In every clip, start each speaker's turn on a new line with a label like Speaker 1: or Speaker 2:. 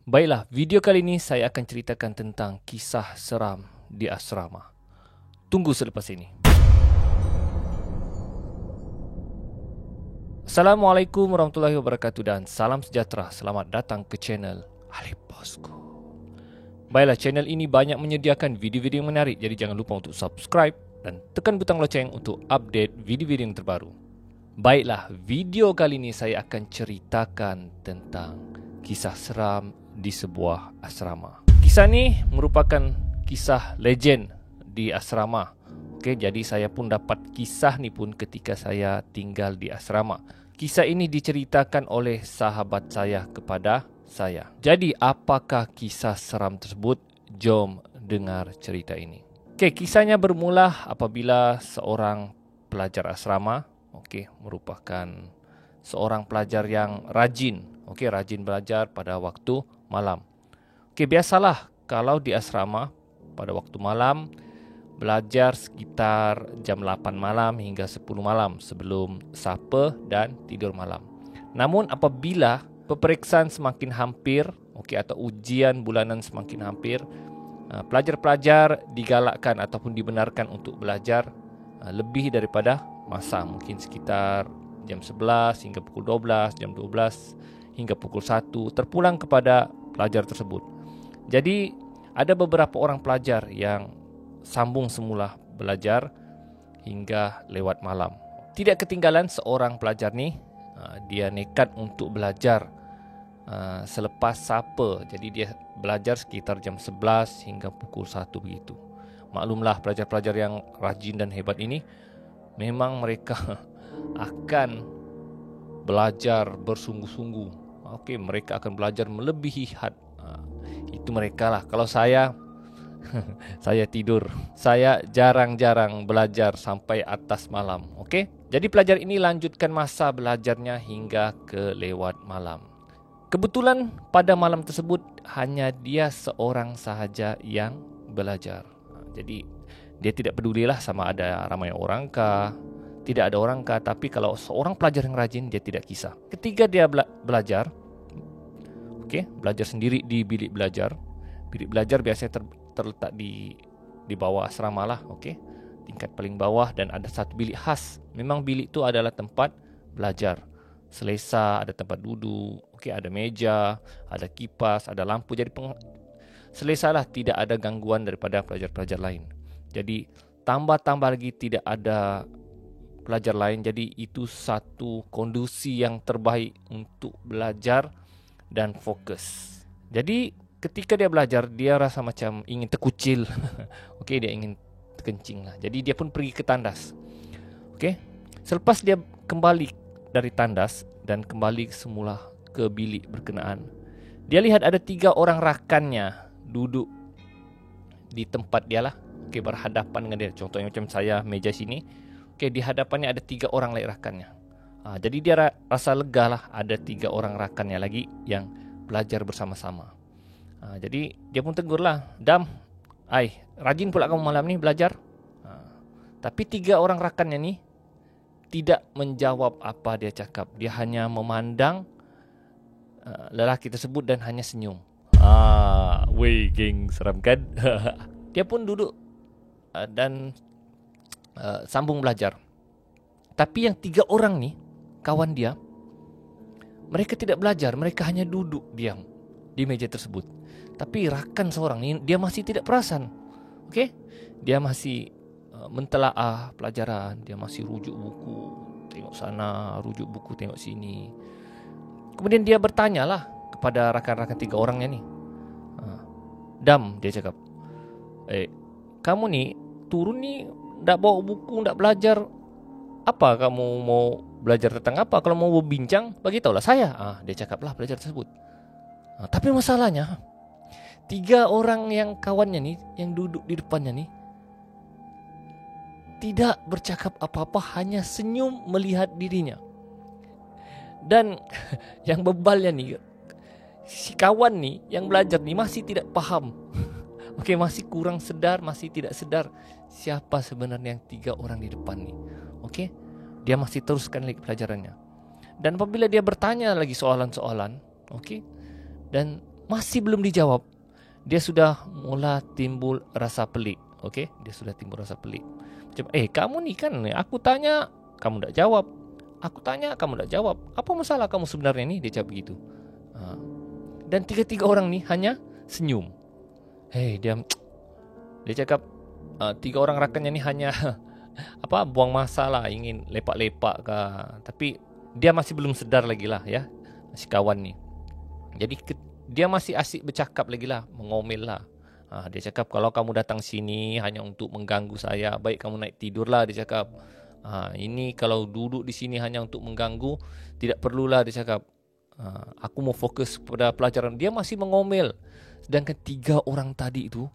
Speaker 1: Baiklah, video kali ini saya akan ceritakan tentang kisah seram di asrama. Tunggu selepas ini. Assalamualaikum warahmatullahi wabarakatuh dan salam sejahtera. Selamat datang ke channel Alif Bosku. Baiklah, channel ini banyak menyediakan video-video yang menarik, jadi jangan lupa untuk subscribe dan tekan butang loceng untuk update video-video yang terbaru. Baiklah, video kali ini saya akan ceritakan tentang kisah seram di sebuah asrama. Kisah ni merupakan kisah legend di asrama. Okey, jadi saya pun dapat kisah ni pun ketika saya tinggal di asrama. Kisah ini diceritakan oleh sahabat saya kepada saya. Jadi, apakah kisah seram tersebut? Jom dengar cerita ini. Okey, kisahnya bermula apabila seorang pelajar asrama, merupakan seorang pelajar yang rajin. Rajin belajar pada waktu malam. Biasalah kalau di asrama pada waktu malam belajar sekitar jam 8 malam hingga 10 malam sebelum sapa dan tidur malam. Namun apabila peperiksaan semakin hampir, atau ujian bulanan semakin hampir, pelajar-pelajar digalakkan ataupun dibenarkan untuk belajar lebih daripada masa, mungkin sekitar jam 11 hingga pukul 12, jam 12 hingga pukul 1, terpulang kepada pelajar tersebut. Jadi ada beberapa orang pelajar yang sambung semula belajar hingga lewat malam. Tidak ketinggalan seorang pelajar ni, dia nekat untuk belajar selepas sapa. Jadi dia belajar sekitar jam 11 hingga pukul 1 begitu. Maklumlah pelajar-pelajar yang rajin dan hebat ini, memang mereka akan belajar bersungguh-sungguh. Mereka akan belajar melebihi had. Itu mereka lah. Kalau saya saya tidur. Saya jarang-jarang belajar sampai atas malam. Jadi pelajar ini lanjutkan masa belajarnya hingga ke lewat malam. Kebetulan pada malam tersebut hanya dia seorang sahaja yang belajar. Jadi dia tidak pedulilah sama ada ramai orang kah, tidak ada orang kah. Tapi kalau seorang pelajar yang rajin, dia tidak kisah. Ketika dia belajar, belajar sendiri di bilik belajar. Bilik belajar biasanya terletak di bawah asrama lah, tingkat paling bawah, dan ada satu bilik khas. Memang bilik itu adalah tempat belajar. Selesa, ada tempat duduk, ada meja, ada kipas, ada lampu. Jadi selesa lah, tidak ada gangguan daripada pelajar-pelajar lain. Jadi tambah-tambah lagi tidak ada pelajar lain. Jadi itu satu kondisi yang terbaik untuk belajar dan fokus. Jadi ketika dia belajar, dia rasa macam ingin terkucil. Dia ingin kencing lah. Jadi dia pun pergi ke tandas. Selepas dia kembali dari tandas dan kembali semula ke bilik berkenaan, dia lihat ada 3 orang rakannya duduk di tempat dia lah. Berhadapan dengan dia. Contohnya macam saya, meja sini. Di hadapannya ada 3 orang lagi rakannya. Jadi dia rasa lega lah, ada 3 orang rakannya lagi yang belajar bersama-sama. Jadi dia pun tegur lah, "Dam, rajin pula kamu malam ni belajar." Tapi 3 orang rakannya ni tidak menjawab apa dia cakap. Dia hanya memandang lelaki tersebut dan hanya senyum. Weh geng, seram kan? Dia pun duduk dan sambung belajar. Tapi yang 3 orang ni, kawan dia, mereka tidak belajar. Mereka hanya duduk diam di meja tersebut. Tapi rakan seorang ni, dia masih tidak perasan. Dia masih mentelaah pelajaran. Dia masih rujuk buku, tengok sana, rujuk buku, tengok sini. Kemudian dia bertanyalah kepada rakan-rakan 3 orangnya ni. "Dam," dia cakap, "kamu ni turun ni tak bawa buku, tak belajar. Apa kamu mau belajar tentang apa? Kalau mau berbincang, beritahulah saya." Dia cakaplah pelajar tersebut. Tapi masalahnya, 3 orang yang kawannya ni, yang duduk di depannya ni, tidak bercakap apa-apa, hanya senyum melihat dirinya. Dan yang bebalnya ni, si kawan ni yang belajar ni masih tidak faham. Masih kurang sedar, masih tidak sedar siapa sebenarnya yang 3 orang di depan ni. Dia masih teruskan lagi pelajarannya. Dan apabila dia bertanya lagi soalan-soalan, dan masih belum dijawab, dia sudah mula timbul rasa pelik. Okey, dia sudah timbul rasa pelik. Macam, kamu ni kan, aku tanya kamu tak jawab. Aku tanya kamu tak jawab. Apa masalah kamu sebenarnya ni? Dia cakap begitu. Dan tiga-tiga orang ni hanya senyum. Dia cakap, tiga orang rakannya ni hanya buang masa lah, ingin lepak-lepak ke. Tapi dia masih belum sedar lagi lah ya, si kawan ni. Jadi dia masih asyik bercakap lagi lah, mengomel lah. Dia cakap, kalau kamu datang sini hanya untuk mengganggu saya, baik kamu naik tidur lah, dia cakap. Ini kalau duduk di sini hanya untuk mengganggu, tidak perlulah, dia cakap. Aku mau fokus pada pelajaran. Dia masih mengomel. Sedangkan tiga orang tadi itu,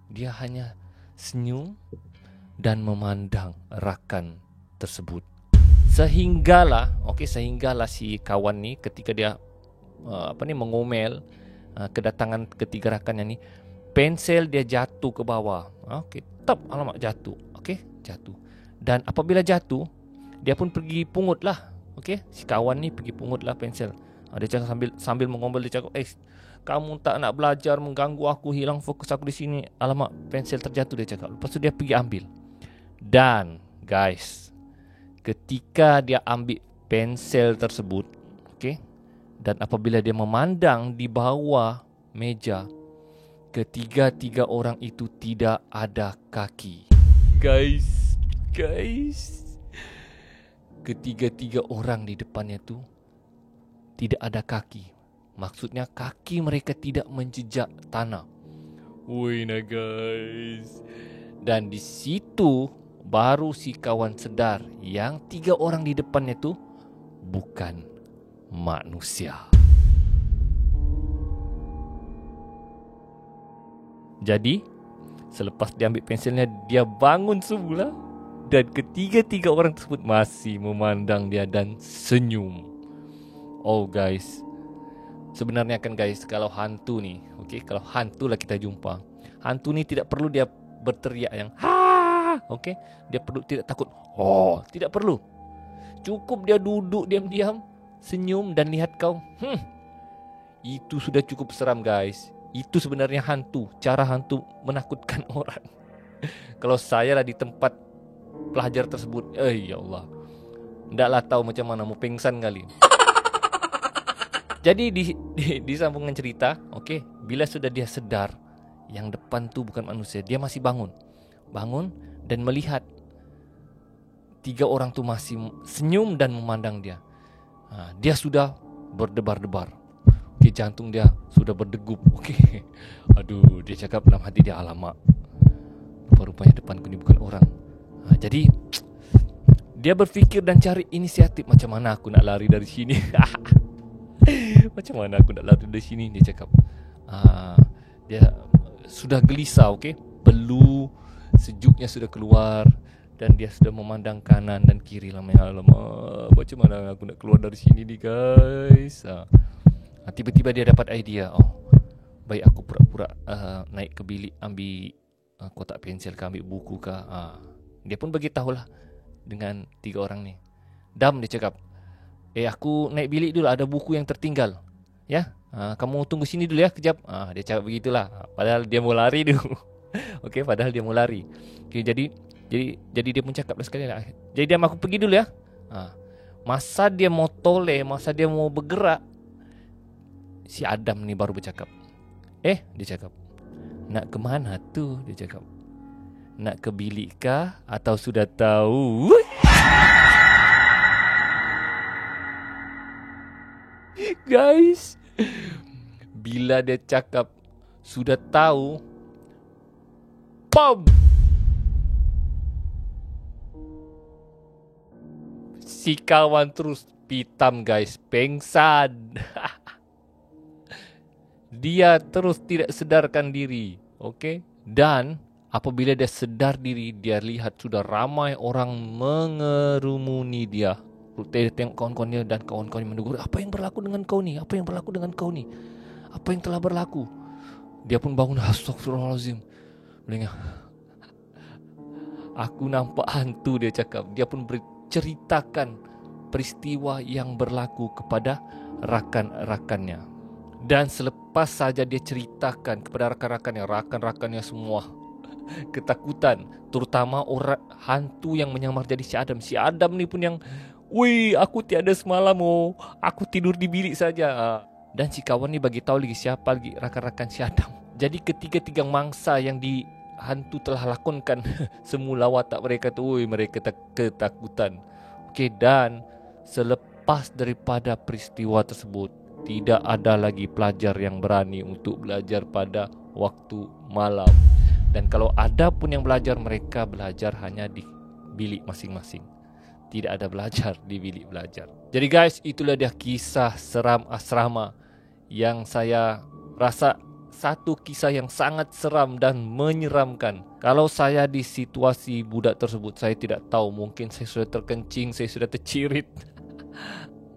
Speaker 1: dia hanya senyum dan memandang rakan tersebut. Sehinggalah si kawan ni ketika dia mengomel kedatangan ketiga rakannya ni, pensel dia jatuh ke bawah. Alamak, jatuh. Jatuh. Dan apabila jatuh, dia pun pergi pungut lah. Si kawan ni pergi pungut lah pensel. Dia cakap sambil mengomel, dia cakap, kamu tak nak belajar, mengganggu aku, hilang fokus aku di sini. Alamak, pensel terjatuh, dia cakap. Lepas tu dia pergi ambil. Dan guys, ketika dia ambil pensel tersebut, dan apabila dia memandang di bawah meja, ketiga-tiga orang itu tidak ada kaki. Guys, ketiga-tiga orang di depannya tu tidak ada kaki. Maksudnya kaki mereka tidak menjejak tanah. Nah guys. Dan di situ baru si kawan sedar yang tiga orang di depannya tu bukan manusia. Jadi selepas dia ambil pensilnya, dia bangun semula. Dan ketiga-tiga orang tersebut masih memandang dia dan senyum. Guys, sebenarnya kan guys, kalau hantu ni, kalau hantu lah kita jumpa, hantu ni tidak perlu dia berteriak yang dia perlu tidak takut. Tidak perlu. Cukup dia duduk diam-diam, senyum dan lihat kau. Itu sudah cukup seram guys. Itu sebenarnya hantu. Cara hantu menakutkan orang. Kalau saya lah di tempat pelajar tersebut, ya Allah, ndaklah tahu macam mana, mau pingsan kali. Jadi di sambungan cerita, bila sudah dia sedar yang depan tu bukan manusia, dia masih bangun dan melihat tiga orang tu masih senyum dan memandang dia. Dia sudah berdebar-debar. Jantung dia sudah berdegup. Aduh, dia cakap dalam hati dia, alamak, rupa-rupanya depanku ni bukan orang. Jadi dia berfikir dan cari inisiatif, macam mana aku nak lari dari sini. Macam mana aku nak lari dari sini, dia cakap. Dia sudah gelisah, Belu sejuknya sudah keluar dan dia sudah memandang kanan dan kiri. Alamak, macam mana aku nak keluar dari sini ni guys. Tiba-tiba dia dapat idea. Baik aku pura-pura naik ke bilik, ambil kotak pensel ke, ambil buku ke. Dia pun beritahulah dengan tiga orang ni. Dam, dia cakap, aku naik bilik dulu, ada buku yang tertinggal. Ya, kamu tunggu sini dulu ya, kejap. Dia cakap begitulah. Padahal dia mau lari dulu. Padahal dia mau lari. Jadi dia pun cakap sekali lah. Jadi Dam, aku pergi dulu ya. Masa dia mau toleh, masa dia mau bergerak, si Adam ni baru bercakap. Dia cakap, nak ke mana tu? Dia cakap, nak ke bilik kah atau sudah tahu? Guys, bila dia cakap sudah tahu, pom, si kawan terus pitam guys, pengsan. Dia terus tidak sedarkan diri. Dan apabila dia sedar diri, dia lihat sudah ramai orang mengerumuni dia. Dia tengok kawan-kawannya dan kawan-kawannya menegur, apa yang berlaku dengan kau ni? Apa yang berlaku dengan kau ni? Apa yang telah berlaku? Dia pun bangun, astagfirullahalazim. Aku nampak hantu, dia cakap. Dia pun berceritakan peristiwa yang berlaku kepada rakan-rakannya. Dan selepas selepas saja dia ceritakan kepada rakan-rakannya semua ketakutan, terutama orang hantu yang menyamar jadi si Adam. Si Adam ni pun yang, "Wih, aku tiada semalam aku tidur di bilik saja." Dan si kawan ni bagi tahu lagi siapa lagi rakan-rakan si Adam. Jadi ketiga-tiga mangsa yang di hantu telah lakonkan semula watak mereka tu, mereka ketakutan. Okey, dan selepas daripada peristiwa tersebut, tidak ada lagi pelajar yang berani untuk belajar pada waktu malam. Dan kalau ada pun yang belajar, mereka belajar hanya di bilik masing-masing. Tidak ada belajar di bilik belajar. Jadi guys, itulah dia kisah seram asrama yang saya rasa satu kisah yang sangat seram dan menyeramkan. Kalau saya di situasi budak tersebut, saya tidak tahu, mungkin saya sudah terkencing, saya sudah tercirit.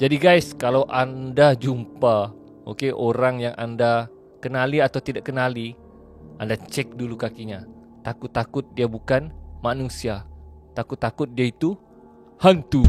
Speaker 1: Jadi guys, kalau anda jumpa orang yang anda kenali atau tidak kenali, anda cek dulu kakinya. Takut-takut dia bukan manusia, takut-takut dia itu hantu.